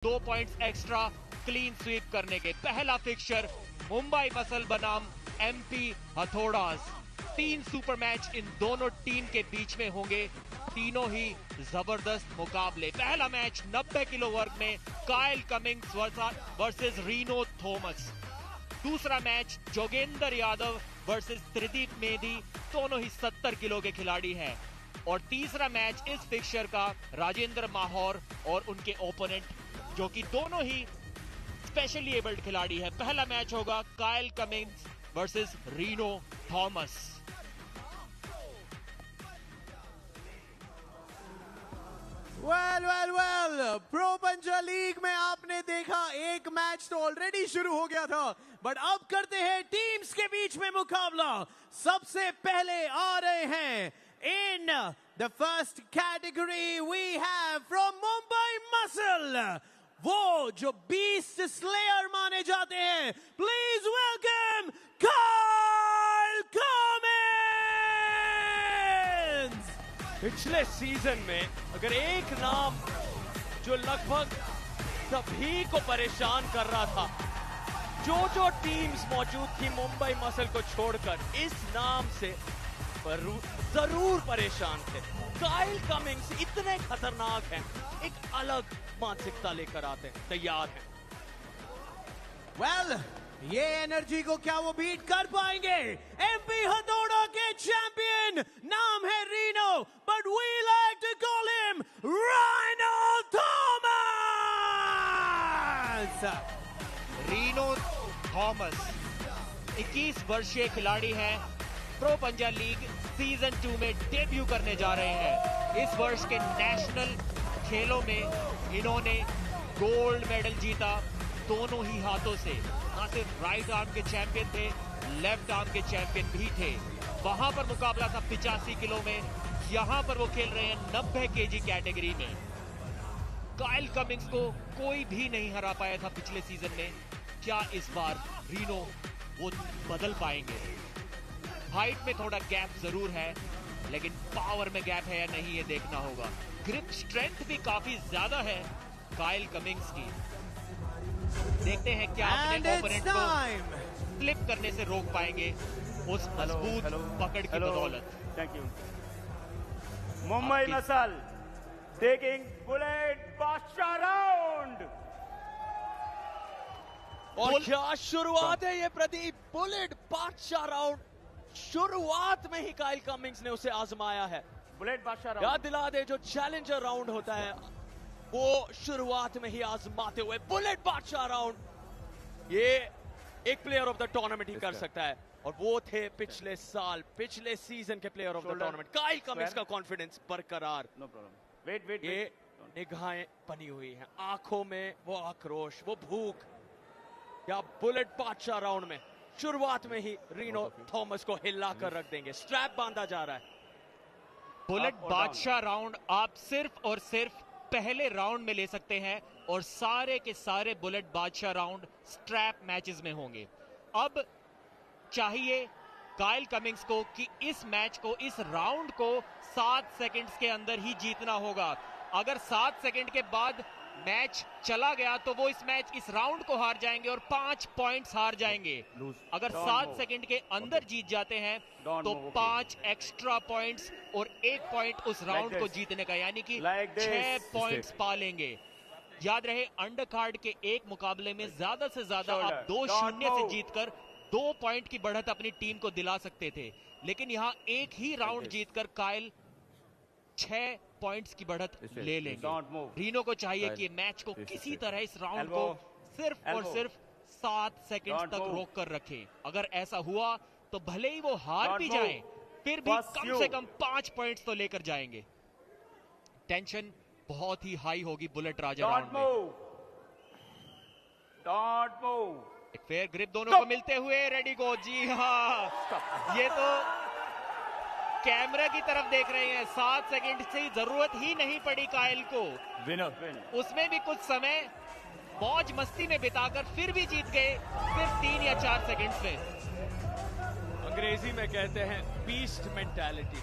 2 points extra clean sweep करने के। पहला फिक्सचर मुंबई मसल बनाम एमपी हथौड़ास। 3 सुपर मैच इन दोनों टीम के बीच में होंगे, तीनों ही जबरदस्त मुकाबले। पहला मैच 90 किलो वर्ग में Kyle Cummings versus Reno Thomas. दूसरा मैच जोगेंद्र यादव वर्सेस त्रिदीप मेदी, दोनों ही 70 किलो के खिलाड़ी हैं। और तीसरा मैच इस फिक्सचर का राजेंद्र माहौर और उनके ओपोनेंट, जो कि दोनों ही स्पेशली एबल्ड खिलाड़ी है। पहला मैच होगा Kyle Cummings versus Reno Thomas. Well pro Panja league में आपने देखा एक मैच तो ऑलरेडी शुरू हो गया था, बट अब करते हैं टीम्स के बीच में मुकाबला। सबसे पहले आ रहे हैं in the first category we have from Mumbai muscle, वो जो बीस्ट स्लेयर माने जाते हैं। Please welcome Kyle Cummins. पिछले सीजन में अगर एक नाम जो लगभग सभी को परेशान कर रहा था, जो टीम्स मौजूद थी मुंबई मसल को छोड़कर, इस नाम से जरूर परेशान थे। काइल कमिंग्स इतने खतरनाक हैं, एक अलग मानसिकता लेकर आते हैं, तैयार हैं। वेल ये एनर्जी को क्या वो बीट कर पाएंगे? एमपी हथौड़ा के चैंपियन नाम है Reno, but we like to call him Rhino Thomas. Reno Thomas 21 वर्षीय खिलाड़ी हैं, प्रो पंजा लीग सीजन 2 में डेब्यू करने जा रहे हैं। इस वर्ष के नेशनल खेलों में इन्होंने गोल्ड मेडल जीता, दोनों ही हाथों से। ना सिर्फ राइट आर्म के चैंपियन थे, लेफ्ट आर्म के चैंपियन भी थे। वहां पर मुकाबला था 85 किलो में, यहां पर वो खेल रहे हैं 90 केजी कैटेगरी में। काइल कमिंग्स को कोई भी नहीं हरा पाया था पिछले सीजन में। क्या इस बार रीनो वो बदल पाएंगे? हाइट में थोड़ा गैप जरूर है, लेकिन पावर में गैप है या नहीं ये देखना होगा। ग्रिप स्ट्रेंथ भी काफी ज्यादा है काइल कमिंग्स की। देखते हैं क्या अपने ओपोनेंट को फ्लिप करने से रोक पाएंगे उस मजबूत पकड़ की बदौलत। Thank you. Mumbai muscle taking bullet बादशाह राउंड। और क्या शुरुआत है ये प्रदीप, बुलेट बादशाह राउंड। शुरुआत में ही काइल कमिंग्स ने उसे आजमाया है। बुलेट बादशाह राउंड याद दिला दे, जो चैलेंजर राउंड होता है वो शुरुआत में ही आजमाते हुए बुलेट बादशाह राउंड, ये एक प्लेयर ऑफ द टूर्नामेंट ही कर सकता है। और वो थे पिछले साल, पिछले सीजन के player of the tournament. Kyle Cummings का कॉन्फिडेंस बरकरार। No problem. वेट ये निगाहें बनी हुई हैं, आंखों में वो आक्रोश, वो भूख। या बुलेट बादशाह राउंड में शुरुआत में ही रीनो थॉमस को हिला कर रख देंगे। स्ट्रैप बांधा जा रहा है। बुलेट बादशाह राउंड आप सिर्फ और सिर्फ पहले राउंड में ले सकते हैं, और सारे के सारे बुलेट बादशाह राउंड स्ट्रैप मैचेस में होंगे। अब चाहिए काइल कमिंग्स को कि इस मैच को, इस राउंड को 7 सेकंड्स के अंदर ही जीतना होगा। अगर 7 सेकंड के बाद मैच चला गया तो वो इस राउंड को हार जाएंगे और 5 पॉइंट्स हार जाएंगे। अगर 7 सेकंड के अंदर जीत जाते हैं तो 5 एक्स्ट्रा पॉइंट्स और 1 पॉइंट उस राउंड को जीतने का, यानी कि 6 पॉइंट्स पा लेंगे। याद रहे, अंडर कार्ड के एक मुकाबले में ज्यादा से ज्यादा आप 2-0 से जीतकर 2 पॉइंट की बढ़त अपनी टीम को दिला सकते थे, लेकिन यहां एक ही राउंड जीतकर काइल 6 पॉइंट्स की बढ़त ले लेंगे। रीनो को चाहिए कि मैच को किसी तरह इस राउंड को सिर्फ और सिर्फ 7 सेकंड तक रोक कर रखे। अगर ऐसा हुआ तो भले ही वो हार भी जाएं, फिर भी कम से कम 5 पॉइंट्स तो लेकर जाएंगे। टेंशन बहुत ही हाई होगी बुलेट राजा राउंड में। एक फेयर ग्रिप दोनों को मिलते हुए, रेडी गो। जी हाँ, ये तो कैमरा की तरफ देख रहे हैं। 7 सेकंड से जरूरत ही नहीं पड़ी काइल को, उसमें भी कुछ समय मौज मस्ती में बिताकर फिर भी जीत गए, सिर्फ 3 या 4 सेकंड्स में। अंग्रेजी में कहते हैं बीस्ट मेंटालिटी।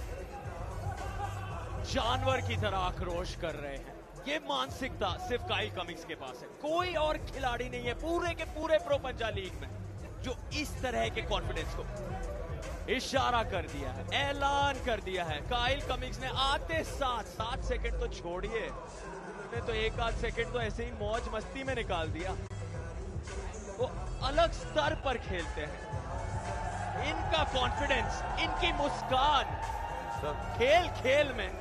जानवर की तरह आक्रोश कर रहे हैं, ये मानसिकता सिर्फ काइल कमिंग्स के पास है। कोई और खिलाड़ी नहीं है पूरे के पूरे प्रो पंजा लीग में जो इस तरह के कॉन्फिडेंस को इशारा कर दिया है, ऐलान कर दिया है। काइल कमिंग्स ने आते 7 सेकंड तो छोड़िए, उन्होंने तो 1 आध सेकंड तो ऐसे ही मौज मस्ती में निकाल दिया। वो अलग स्तर पर खेलते हैं। इनका कॉन्फिडेंस, इनकी मुस्कान खेल खेल में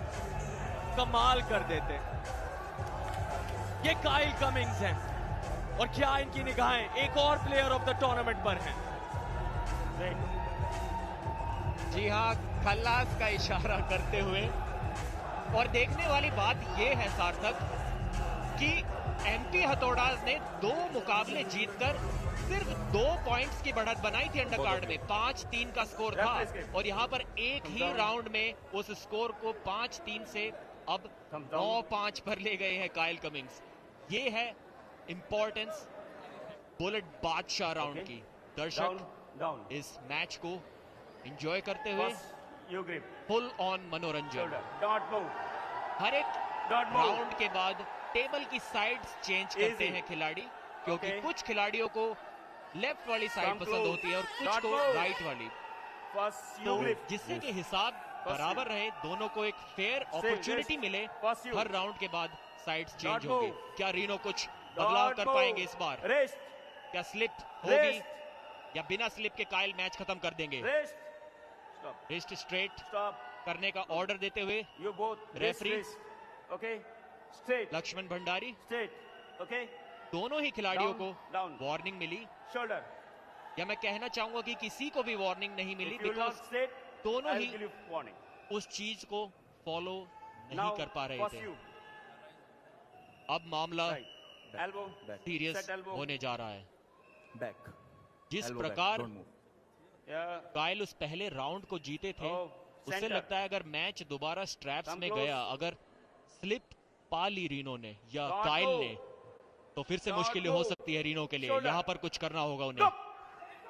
कमाल कर देते हैं। ये काइल कमिंग्स हैं और क्या इनकी निगाहें एक और प्लेयर ऑफ द टूर्नामेंट पर हैं। जी हाँ, खल्लास का इशारा करते हुए। और देखने वाली बात यह है सार्थक कि एमपी हथौड़ास ने 2 मुकाबले जीतकर सिर्फ 2 पॉइंट्स की बढ़त बनाई थी अंडरकार्ड में। 5-3 का स्कोर था और यहां पर एक ही राउंड में उस स्कोर को 5-3 से अब 9-5 पर ले गए हैं काइल कमिंग्स। ये है इंपॉर्टेंस बुलेट बादशाह राउंड की। दर्शक इस मैच को एंजॉय करते हुए फुल ऑन मनोरंजन। हर एक राउंड के बाद टेबल की साइड्स चेंज करते हैं खिलाड़ी, क्योंकि कुछ खिलाड़ियों को लेफ्ट वाली साइड पसंद होती है और कुछ को राइट वाली, तो जिससे कि हिसाब बराबर रहे, दोनों को एक फेयर अपॉर्चुनिटी मिले। हर राउंड के बाद साइड्स चेंज होंगे। क्या रीनो कुछ बदलाव कर पाएंगे इस बार? क्या स्लिप होगी या बिना स्लिप के काइल मैच खत्म कर देंगे? रिस्ट स्ट्रेट करने का ऑर्डर देते हुए रेफरी लक्ष्मण भंडारी, दोनों ही खिलाड़ियों को वार्निंग मिली। या मैं कहना चाहूंगा कि किसी को भी वार्निंग नहीं मिली, बिकॉज दोनों ही उस चीज को फॉलो नहीं कर पा रहे थे। अब मामला सीरियस होने जा रहा है। जिस प्रकार काइल उस पहले राउंड को जीते थे, उससे लगता है अगर मैच दोबारा स्ट्रैप्स में गया, अगर स्लिप पा ली रीनो ने या काइल ने, तो फिर से मुश्किलें हो सकती है रीनो के लिए। यहां पर कुछ करना होगा उन्हें।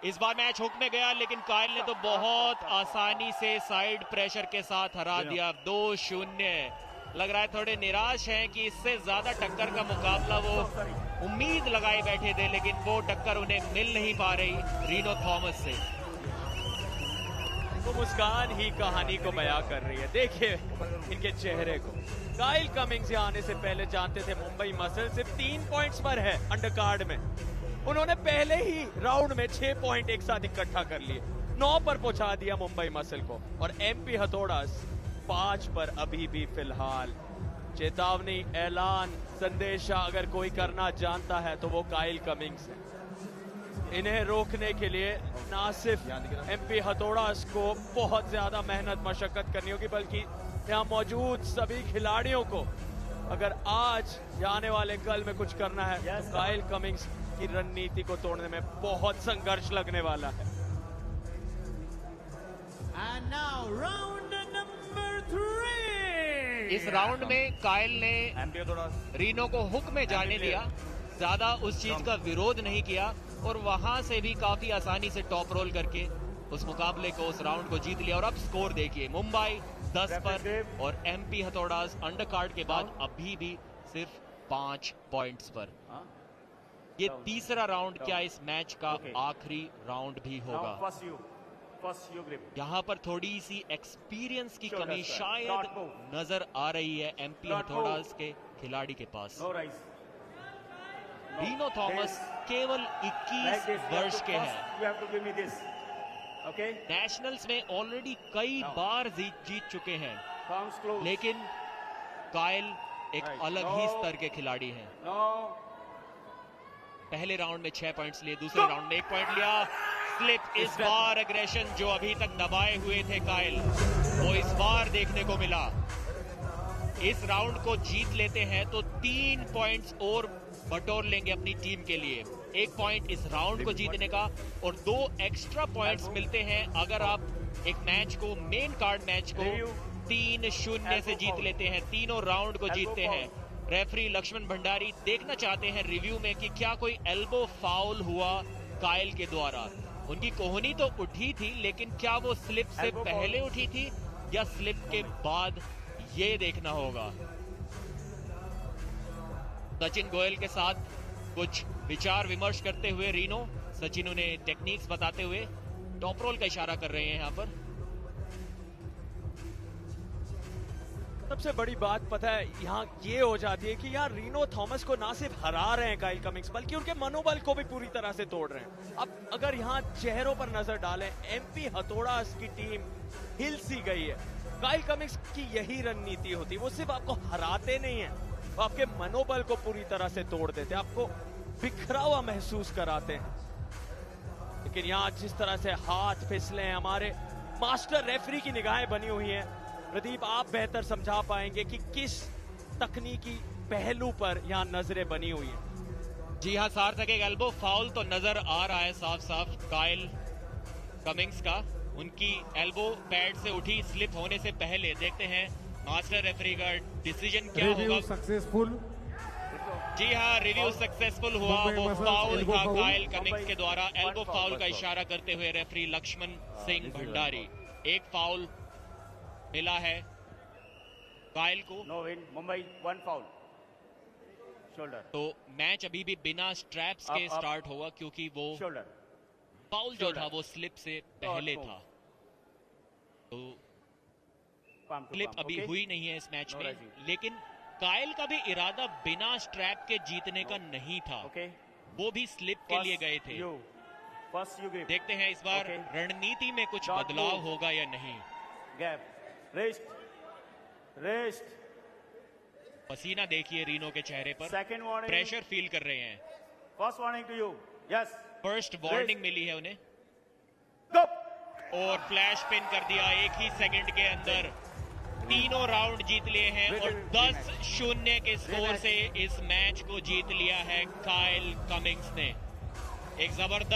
इस बार मैच हुक में गया, लेकिन काइल ने तो बहुत आसानी से साइड प्रेशर के साथ हरा दिया। 2-0। लग रहा है थोड़े निराश हैं कि इससे ज्यादा टक्कर का मुकाबला वो उम्मीद लगाए बैठे थे, लेकिन वो टक्कर उन्हें मिल नहीं पा रही रीनो थॉमस से। वो मुस्कान ही कहानी को बयां कर रही है। देखिए इनके चेहरे को। काइल कमिंग्स यहाँ आने से पहले जानते थे मुंबई मसल सिर्फ 3 पॉइंट्स पर है अंडरकार्ड में। उन्होंने पहले ही राउंड में 6 पॉइंट एक साथ इकट्ठा कर लिए, 9 पर पहुंचा दिया मुंबई मसल को। और एमपी हथौड़ास 5 पर अभी भी फिलहाल। चेतावनी, ऐलान, संदेशा अगर कोई करना जानता है तो वो काइल कमिंग्स है। इन्हें रोकने के लिए ना सिर्फ एमपी हथौड़ास को बहुत ज्यादा मेहनत मशक्कत करनी होगी, बल्कि यहाँ मौजूद सभी खिलाड़ियों को अगर आज या आने वाले कल में कुछ करना है तो काइल कमिंग्स की रणनीति को तोड़ने में बहुत संघर्ष लगने वाला है। And now round number 3. इस राउंड में काइल ने रीनो को हुक में जाने दिया, ज्यादा उस चीज का विरोध नहीं किया और वहां से भी काफी आसानी से टॉप रोल करके उस मुकाबले को, उस राउंड को जीत लिया। और अब स्कोर देखिए, मुंबई 10 पर और एमपी हथौड़ास अंडरकार्ड के बाद अभी भी सिर्फ 5 पॉइंट्स पर। ये तीसरा राउंड क्या इस मैच का आखिरी राउंड भी होगा? यहाँ पर थोड़ी सी एक्सपीरियंस की कमी शायद नजर आ रही है एमपी हथौड़ास के खिलाड़ी के पास। रीनो थॉमस केवल 21 वर्ष के हैं। नेशनल्स में ऑलरेडी कई बार जीत चुके हैं, लेकिन काइल एक अलग ही स्तर के खिलाड़ी हैं। पहले राउंड में 6 पॉइंट्स लिए, दूसरे राउंड में 1 पॉइंट लिया। स्लिप इस बार एग्रेशन जो अभी तक दबाए हुए थे काइल, वो इस बार देखने को मिला। इस राउंड को जीत लेते हैं तो 3 पॉइंट्स और बटोर लेंगे अपनी टीम के लिए। 1 पॉइंट इस राउंड को जीतने का और 2 एक्स्ट्रा पॉइंट्स मिलते हैं अगर आप एक मैच को, मेन कार्ड मैच को 3-0 से जीत लेते हैं, तीनों राउंड को जीतते हैं। रेफरी लक्ष्मण भंडारी देखना चाहते हैं रिव्यू में कि क्या कोई एल्बो फाउल हुआ काइल के द्वारा। उनकी कोहनी तो उठी थी, लेकिन क्या वो स्लिप से पहले उठी थी या स्लिप के बाद, ये देखना होगा। सचिन गोयल के साथ कुछ विचार विमर्श करते हुए रीनो, सचिन उन्हें टेक्निक्स बताते हुए टॉप रोल का इशारा कर रहे हैं यहां पर। सबसे बड़ी बात पता है यहाँ ये हो जाती है कि यार रीनो थॉमस को ना सिर्फ हरा रहे हैं काइल कमिंस, बल्कि उनके मनोबल को भी पूरी तरह से तोड़ रहे हैं। अब अगर यहाँ चेहरों पर नजर डालें, एमपी हथौड़ा की टीम हिल सी गई है। काइल कमिंस की यही रणनीति होती है, वो सिर्फ आपको हराते नहीं है, वो आपके मनोबल को पूरी तरह से तोड़ देते हैं, आपको बिखरा हुआ महसूस कराते हैं। लेकिन यहाँ जिस तरह से हाथ फिसले हैं, हमारे मास्टर रेफरी की निगाहें बनी हुई हैं। प्रदीप, आप बेहतर समझा पाएंगे कि किस तकनीकी पहलू पर यहाँ नजरें बनी हुई हैं। जी हाँ सार्थक, एक एल्बो फाउल तो नजर आ रहा है साफ साफ काइल कमिंग्स का। उनकी एल्बो पैड से उठी स्लिप होने से पहले। देखते हैं मास्टर रेफरी का डिसीजन क्या होगा। सक्सेसफुल। जी हाँ, रिव्यू सक्सेसफुल हुआ। वो फाउल था काइल कमिंग्स के द्वारा। एल्बो फाउल का इशारा करते हुए रेफरी लक्ष्मण सिंह भंडारी। एक फाउल मिला है काइल को। No win, Mumbai 1 foul. Shoulder. तो मैच अभी भी बिना स्ट्रैप्स के स्टार्ट होगा, क्योंकि वो शोल्डर फाउल जो था वो स्लिप से पहले था। तो स्लिप अभी हुई नहीं है इस मैच में, लेकिन काइल का भी इरादा बिना स्ट्रैप के जीतने का नहीं था। वो भी स्लिप के लिए गए थे। देखते हैं इस बार रणनीति में कुछ बदलाव होगा या नहीं। Gap, rest, rest. पसीना देखिए रीनो के चेहरे पर, सेकंड वार्निंग, प्रेशर फील कर रहे हैं। First warning to you. Yes, first warning मिली है उन्हें। गो। और फ्लैश पिन कर दिया एक ही सेकंड के अंदर। तीनों राउंड जीत लिए हैं और 10-0 के स्कोर से इस मैच को जीत लिया है काइल कमिंग्स ने। एक जबरदस्त